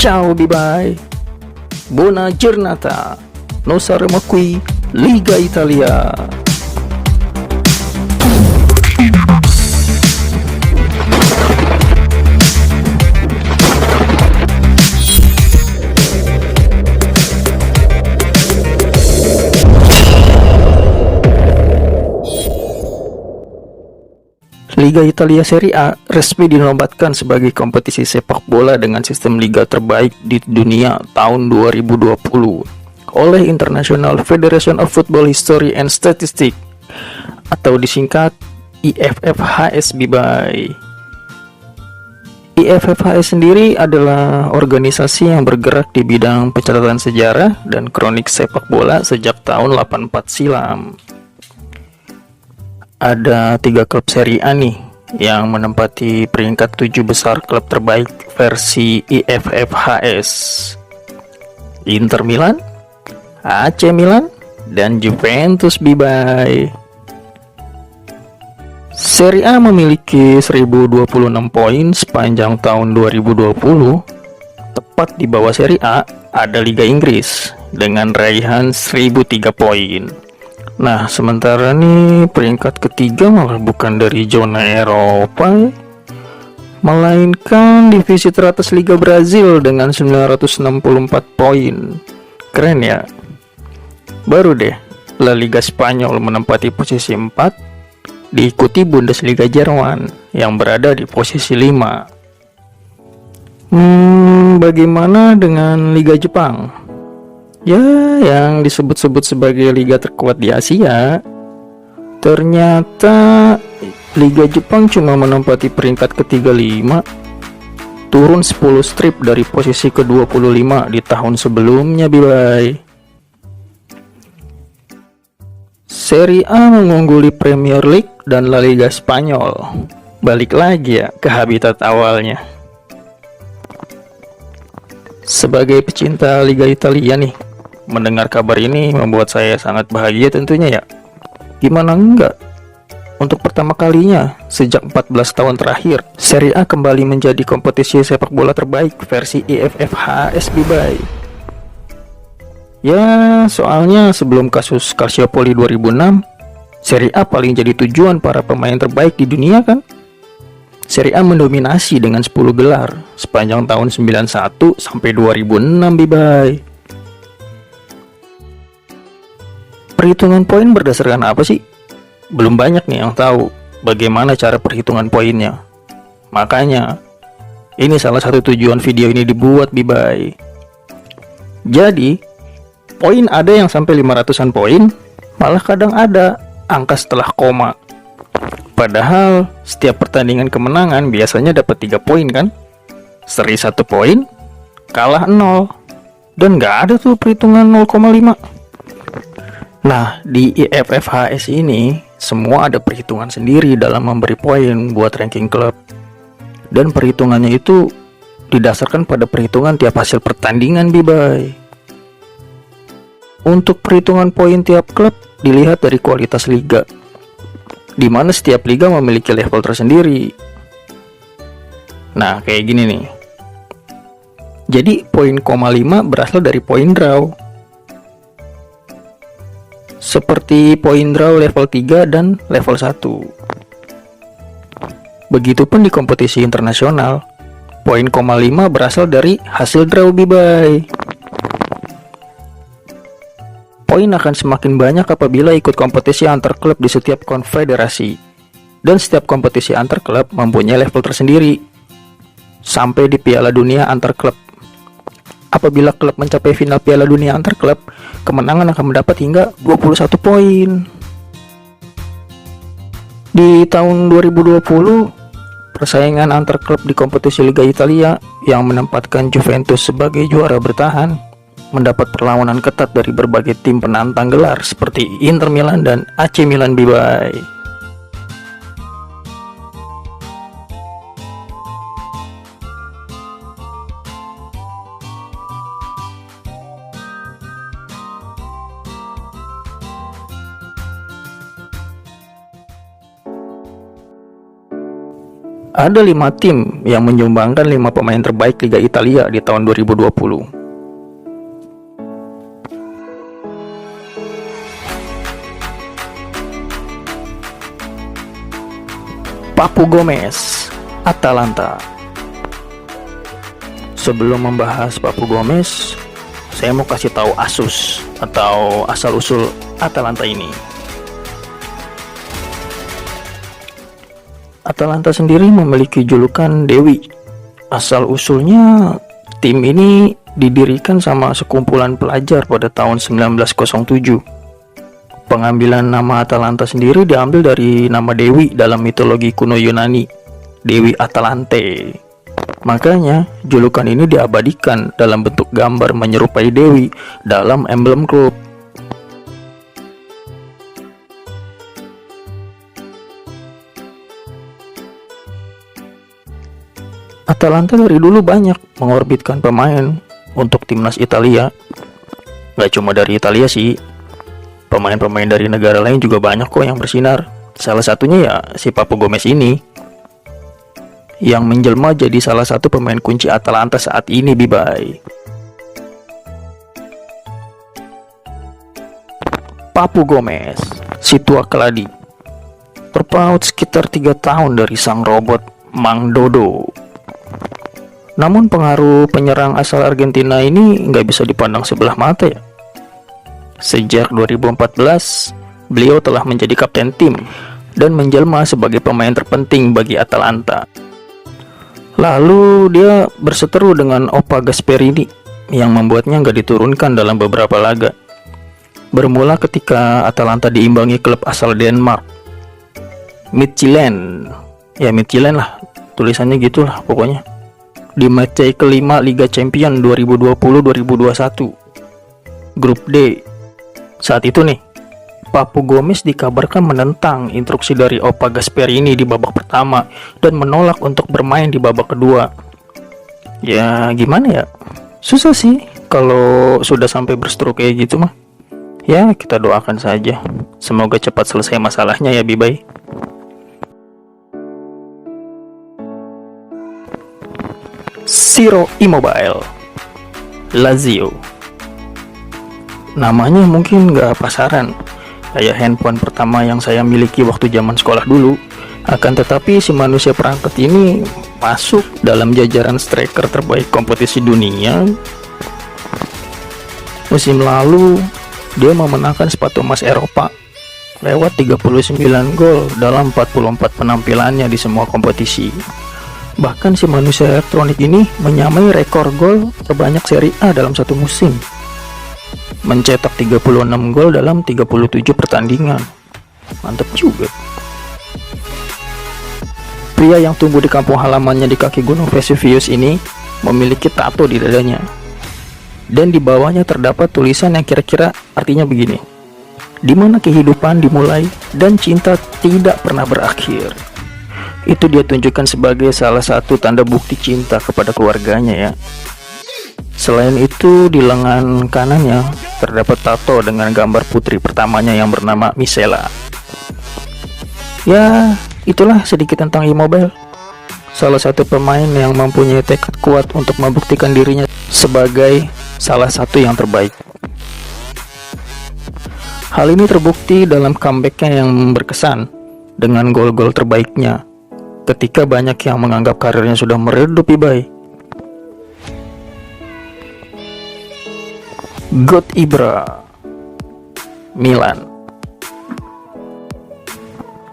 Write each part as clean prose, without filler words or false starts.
Ciao bye. Buona giornata. Non saremo qui. Liga Italia. Liga Italia Serie A resmi dinobatkan sebagai kompetisi sepak bola dengan sistem liga terbaik di dunia tahun 2020 oleh International Federation of Football History and Statistics atau disingkat IFFHS Bibai. IFFHS sendiri adalah organisasi yang bergerak di bidang pencatatan sejarah dan kronik sepak bola sejak tahun 84 silam. Ada 3 klub Serie A nih yang menempati peringkat 7 besar klub terbaik versi IFFHS. Inter Milan, AC Milan, dan Juventus Bibai. Serie A memiliki 1026 poin sepanjang tahun 2020. Tepat di bawah Serie A ada Liga Inggris dengan raihan 1003 poin. Nah, sementara nih peringkat ketiga malah bukan dari zona Eropa, melainkan divisi teratas Liga Brazil dengan 964 poin. Keren ya. Baru deh La Liga Spanyol menempati posisi 4, diikuti Bundesliga Jerman yang berada di posisi 5. Bagaimana dengan Liga Jepang? Ya, yang disebut-sebut sebagai liga terkuat di Asia. Ternyata Liga Jepang cuma menempati peringkat ke-35, turun 10 strip dari posisi ke-25 di tahun sebelumnya, Bibai. Serie A mengungguli Premier League dan La Liga Spanyol. Balik lagi ya ke habitat awalnya. Sebagai pecinta Liga Italia nih, mendengar kabar ini membuat saya sangat bahagia tentunya ya. Gimana enggak? Untuk pertama kalinya sejak 14 tahun terakhir, Serie A kembali menjadi kompetisi sepak bola terbaik versi IFFHS Bibai. Ya, soalnya sebelum kasus Calciopoli 2006, Serie A paling jadi tujuan para pemain terbaik di dunia kan? Serie A mendominasi dengan 10 gelar sepanjang tahun 91 sampai 2006 Bibai. Perhitungan poin berdasarkan apa sih? Belum banyak nih yang tahu bagaimana cara perhitungan poinnya. Makanya, ini salah satu tujuan video ini dibuat Bibai. Jadi, poin ada yang sampai 500-an poin, malah kadang ada angka setelah koma. Padahal, setiap pertandingan kemenangan biasanya dapat 3 poin kan? Seri 1 poin, kalah 0. Dan nggak ada tuh perhitungan 0,5. Nah, di IFFHS ini semua ada perhitungan sendiri dalam memberi poin buat ranking klub. Dan perhitungannya itu didasarkan pada perhitungan tiap hasil pertandingan Bibai. Untuk perhitungan poin tiap klub dilihat dari kualitas liga, di mana setiap liga memiliki level tersendiri. Nah, kayak gini nih. Jadi poin koma 5 berasal dari poin draw, seperti poin draw level 3 dan level 1. Begitupun di kompetisi internasional, poin koma 5 berasal dari hasil draw Bibai. Poin akan semakin banyak apabila ikut kompetisi antar klub di setiap konfederasi, dan setiap kompetisi antar klub mempunyai level tersendiri sampai di Piala Dunia antar klub. Apabila klub mencapai final Piala Dunia antar klub, kemenangan akan mendapat hingga 21 poin. Di tahun 2020, persaingan antar klub di kompetisi Liga Italia yang menempatkan Juventus sebagai juara bertahan mendapat perlawanan ketat dari berbagai tim penantang gelar seperti Inter Milan dan AC Milan Bibai. Ada 5 tim yang menyumbangkan 5 pemain terbaik Liga Italia di tahun 2020. Papu Gomez, Atalanta. Sebelum membahas Papu Gomez, saya mau kasih tahu Asus atau asal-usul Atalanta ini. Atalanta sendiri memiliki julukan Dewi. Asal-usulnya tim ini didirikan sama sekumpulan pelajar pada tahun 1907. Pengambilan nama Atalanta sendiri diambil dari nama Dewi dalam mitologi kuno Yunani, Dewi Atalante. Makanya julukan ini diabadikan dalam bentuk gambar menyerupai Dewi dalam emblem klub. Atalanta dari dulu banyak mengorbitkan pemain untuk timnas Italia. Gak cuma dari Italia sih, pemain-pemain dari negara lain juga banyak kok yang bersinar. Salah satunya ya si Papu Gomez ini, yang menjelma jadi salah satu pemain kunci Atalanta saat ini, Bibai. Papu Gomez, si tua keladi, terpaut sekitar 3 tahun dari sang robot Mang Dodo. Namun pengaruh penyerang asal Argentina ini nggak bisa dipandang sebelah mata ya. Sejak 2014, beliau telah menjadi kapten tim dan menjelma sebagai pemain terpenting bagi Atalanta. Lalu dia berseteru dengan Opa Gasperini yang membuatnya nggak diturunkan dalam beberapa laga. Bermula ketika Atalanta diimbangi klub asal Denmark, Midtjylland. Ya Midtjylland lah, tulisannya gitulah pokoknya. Di match kelima Liga Champion 2020-2021 Grup D. Saat itu nih, Papu Gomez dikabarkan menentang instruksi dari Opa Gasperini di babak pertama dan menolak untuk bermain di babak kedua. Ya gimana ya, susah sih kalau sudah sampai berseteru kayak gitu mah. Ya kita doakan saja, semoga cepat selesai masalahnya ya Bibai. Ciro Immobile, Lazio. Namanya mungkin gak pasaran, kayak handphone pertama yang saya miliki waktu zaman sekolah dulu. Akan tetapi si manusia perangkat ini masuk dalam jajaran striker terbaik kompetisi dunia. Musim lalu dia memenangkan sepatu emas Eropa lewat 39 gol dalam 44 penampilannya di semua kompetisi. Bahkan si manusia elektronik ini menyamai rekor gol terbanyak Serie A dalam satu musim, mencetak 36 gol dalam 37 pertandingan. Mantap juga. Pria yang tumbuh di kampung halamannya di kaki gunung Vesuvius ini memiliki tato di dadanya, dan di bawahnya terdapat tulisan yang kira-kira artinya begini: di mana kehidupan dimulai dan cinta tidak pernah berakhir. Itu dia tunjukkan sebagai salah satu tanda bukti cinta kepada keluarganya ya. Selain itu, di lengan kanannya terdapat tato dengan gambar putri pertamanya yang bernama Misela. Ya, itulah sedikit tentang Immobile. Salah satu pemain yang mempunyai tekad kuat untuk membuktikan dirinya sebagai salah satu yang terbaik. Hal ini terbukti dalam comeback-nya yang berkesan dengan gol-gol terbaiknya, ketika banyak yang menganggap karirnya sudah meredup, Ibai. God Ibra, Milan.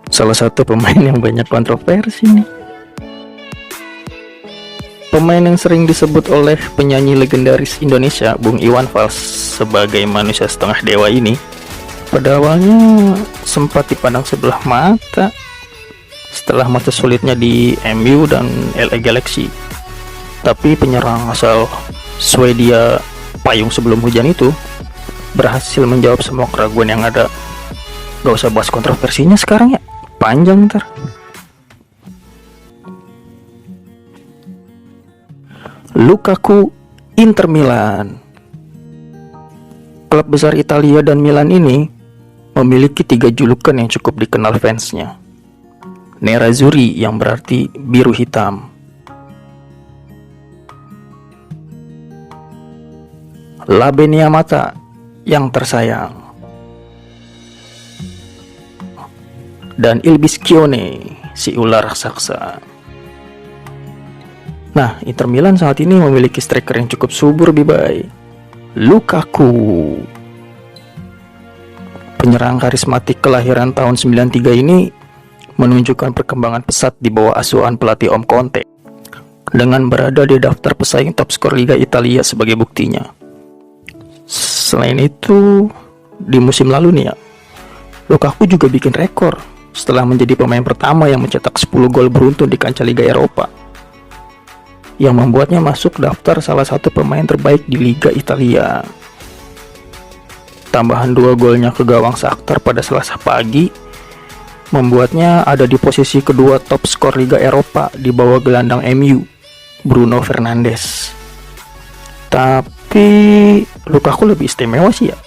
Salah satu pemain yang banyak kontroversi nih. Pemain yang sering disebut oleh penyanyi legendaris Indonesia Bung Iwan Fals sebagai manusia setengah dewa ini, pada awalnya sempat dipandang sebelah mata setelah masa sulitnya di MU dan LA Galaxy. Tapi penyerang asal Swedia payung sebelum hujan itu berhasil menjawab semua keraguan yang ada. Gak usah bahas kontroversinya sekarang ya, panjang ntar. Lukaku, Inter Milan. Klub besar Italia dan Milan ini memiliki 3 julukan yang cukup dikenal fansnya. Nerazzurri yang berarti biru hitam. La Beniamata yang tersayang. Dan Il Biscione, si ular raksasa. Nah, Inter Milan saat ini memiliki striker yang cukup subur, Bibai. Lukaku, penyerang karismatik kelahiran tahun 93 ini menunjukkan perkembangan pesat di bawah asuhan pelatih Om Conte, dengan berada di daftar pesaing top skor Liga Italia sebagai buktinya. Selain itu, di musim lalu nih ya, Lukaku juga bikin rekor setelah menjadi pemain pertama yang mencetak 10 gol beruntun di kancah Liga Eropa, yang membuatnya masuk daftar salah satu pemain terbaik di Liga Italia. Tambahan 2 golnya ke gawang Shakhtar pada Selasa pagi membuatnya ada di posisi kedua top skor Liga Eropa di bawah gelandang MU, Bruno Fernandes. Tapi Lukaku lebih istimewa sih ya,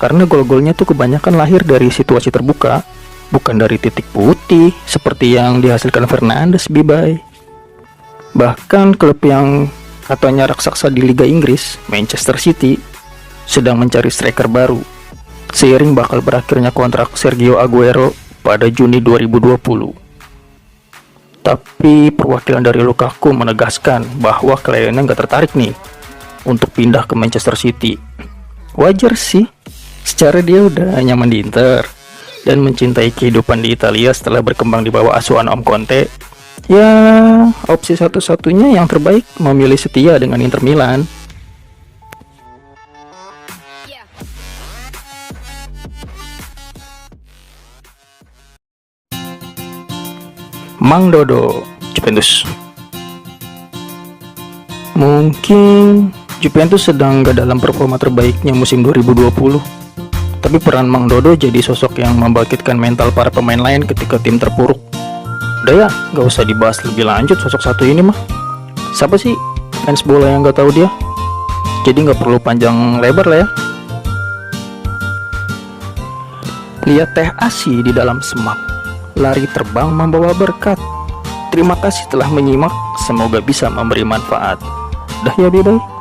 karena gol-golnya tuh kebanyakan lahir dari situasi terbuka, bukan dari titik putih seperti yang dihasilkan Fernandes, Bibai. Bahkan klub yang katanya raksasa di Liga Inggris, Manchester City, sedang mencari striker baru seiring bakal berakhirnya kontrak Sergio Aguero pada Juni 2020. Tapi perwakilan dari Lukaku menegaskan bahwa kliennya nggak tertarik nih untuk pindah ke Manchester City. Wajar sih, secara dia udah nyaman di Inter dan mencintai kehidupan di Italia setelah berkembang di bawah asuhan Om Conte. Ya, opsi satu-satunya yang terbaik memilih setia dengan Inter Milan. Mang Dodo, Juventus. Mungkin Juventus sedang gak dalam performa terbaiknya musim 2020, tapi peran Mang Dodo jadi sosok yang membangkitkan mental para pemain lain ketika tim terpuruk. Udah ya, gak usah dibahas lebih lanjut sosok satu ini mah. Siapa sih fans bola yang gak tahu dia? Jadi gak perlu panjang lebar lah ya. Lihat teh asi di dalam semak, lari terbang membawa berkat. Terima kasih telah menyimak, semoga bisa memberi manfaat. Dah ya, bye-bye.